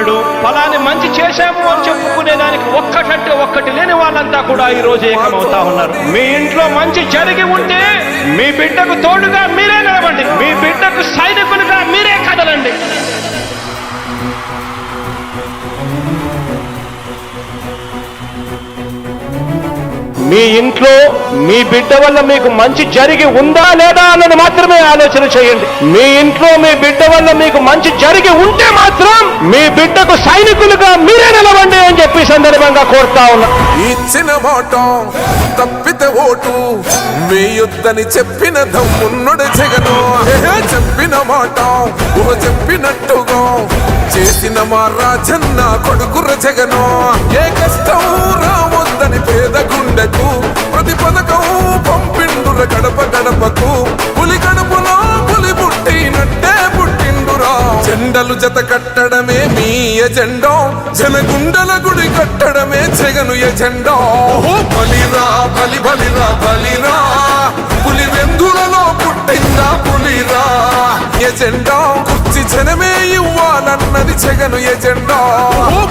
వాళ్ళు ఫలాని మంచి చేశాము అని చెప్పుకునేదానికి ఒక్కటంటే ఒక్కటి లేని వాళ్ళంతా కూడా ఈ రోజు ఏకమవుతా ఉన్నారు. మీ ఇంట్లో మంచి జరిగి ఉంటే మీ బిడ్డకు తోడుగా మీరే నిలబండి, మీ బిడ్డకు సైనికులుగా మీరే కదలండి. మీ ఇంట్లో మీ బిడ్డ వల్ల మీకు మంచి జరిగి ఉందా లేదా అన్నది మాత్రమే ఆలోచన చేయండి. మీ ఇంట్లో మీ బిడ్డ వల్ల మీకు మంచి జరిగి ఉంటే మాత్రం మీ బిడ్డకు సైనికులుగా మీరే నిలవండి అని చెప్పి సందర్భంగా కోరుతా ఉన్నా. ఇచ్చిన మాట తప్పితే ఓటు మీ యుద్ధని చెప్పిన దమ్మున్నడు జగను. చెప్పిన మాట చెప్పినట్టుగా చేసిన మా రాజన్న కొడుకుర జగను. ఏ కష్టం రావద్దని పేద గుండెకు ప్రతి పథకం పంపిండుర గడప గడపకు. పులి గడపలో పులి పుట్టినట్టే పుట్టిండురా. జెండలు జత కట్టడమే మీ ఎజెండా, జనగుండల గుడి కట్టడమే జగను ఎజెండా. బలిరా బలి బలిరా బలిరా, పులి వెందులలో పుట్టిందా పులిరా. ఎజెండా కుర్చి జనమే ఇవ్వాలన్నది జగను ఎజెండా.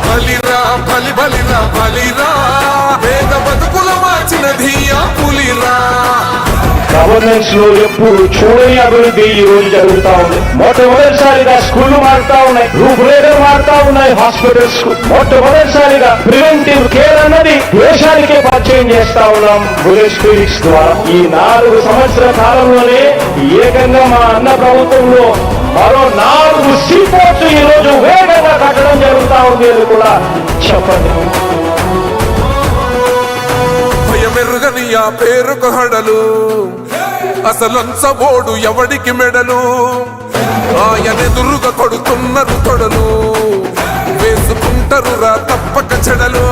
బలిరా బలి బలిరా బలిరా, పేద బతుకుల మార్చినది ఆ పులిరా. గవర్నెన్స్ లో ఎప్పుడు చూడని అభివృద్ధి ఈ రోజు జరుగుతా ఉంది. మొట్టమొదటిసారిగా స్కూళ్లు మారుతా ఉన్నాయి, రూపురేఖలు మారుతా ఉన్నాయి. హాస్పిటల్స్ మొట్టమొదటిసారిగా ప్రివెంటివ్ కేర్ అన్నది దేశానికే పరిచయం చేస్తా ఉన్నాం బుల్లెట్ క్లినిక్స్ ద్వారా. ఈ 4 సంవత్సరాల కాలంలోనే ఏకంగా మా అన్న ప్రభుత్వంలో మరో 4 సీపోర్ట్స్ ఈ రోజు వేగంగా కట్టడం జరుగుతా ఉంది అని కూడా చెప్పండి. భయమెరుగని ఆ పేరుకు హడలు, అసలంచబోడు ఎవడికి మెడలు. ఆయనెదురుగా కొడుతున్నారు తొడలు, వేసుకుంటారు రా తప్పక చెడలు.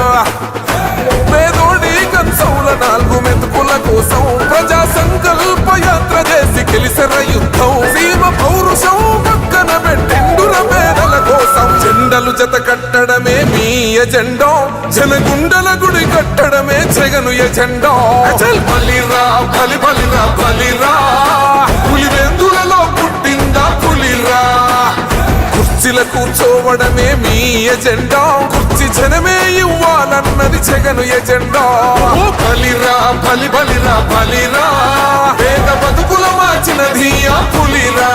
పేదోడి కంచౌల 4 మెతుకుల కోసం ప్రజా సంకల్ప యాత్ర చేసి గెలిసెర యుద్ధం. సీమ పౌరుషం పక్కన పెట్టిండుర పేదల కోసం. జెండలు జత కట్టడమే మీ ఎజెండా, జనగుండల గుడి కట్టడమే జగను ఎజెండా. బలిరా బలి బలిరా బలిరా, పులి వెందులలో పుట్టిందా పులిరా. కుర్చీల కూర్చోవడమే మీ ఎజెండా, కుర్చీ జనమే ఇవ్వాలన్నది జగను ఎజెండా. బలిరా బలి బలిరా బలిరా, పేద బతుకుల మార్చినది ఆ పులిరా.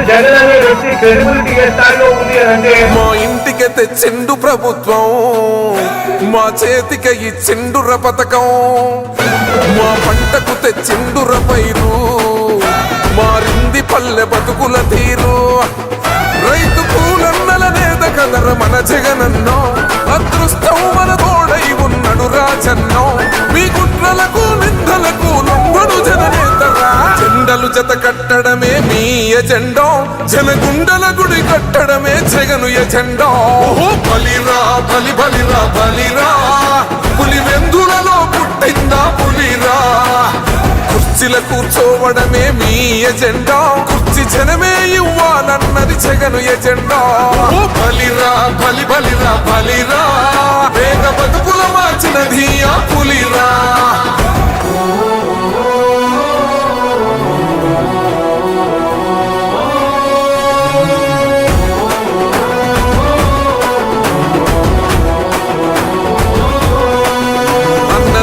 జగన్ అనే వ్యక్తి క్రెడిబిలిటీ ఏ స్థాయిలో ఉంది అంటే మా ఇంటికి తెచ్చిండు ప్రభుత్వం, మా చేతికి ఇచ్చిండుర పథకం. మా పంటకు తెచ్చిండుర పైరు, మారింది పల్లె బతుకుల తీరు. రైతు కూలన్నల నేత కదర మన జగనన్నో, అదృష్టం మన తోడై ఉన్నడు రాజన్నో. మీ కుట్రలకు నిందలకు లొంగడు జననేతరా. జెండలు జత కట్టడమే మీ ఎజెండా, జనగుండల గుడి కట్టడమే జగను ఎజెండా. బలిరా బలి బలిరా బలిరా, పులి వెందులలో పుట్టిందా పులిరా. కుర్చీల కూర్చోవడమే మీ ఎజెండా, కుర్చీ జనమే ఇవ్వాలన్నది జగను ఎజెండా. బలిరా బలి బలిరా బలిరా, పేద బతుకుల మార్చినది ఆ పులిరా.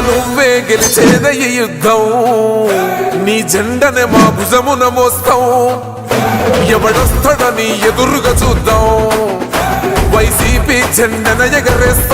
నువ్వే గెలిచేద ఈ యుద్ధం, నీ జెండనే మా భుజమున మోస్తాం. ఎవడొస్తాడని ఎదురుగా చూద్దాం, వైసీపీ జెండన ఎగరేస్తాం.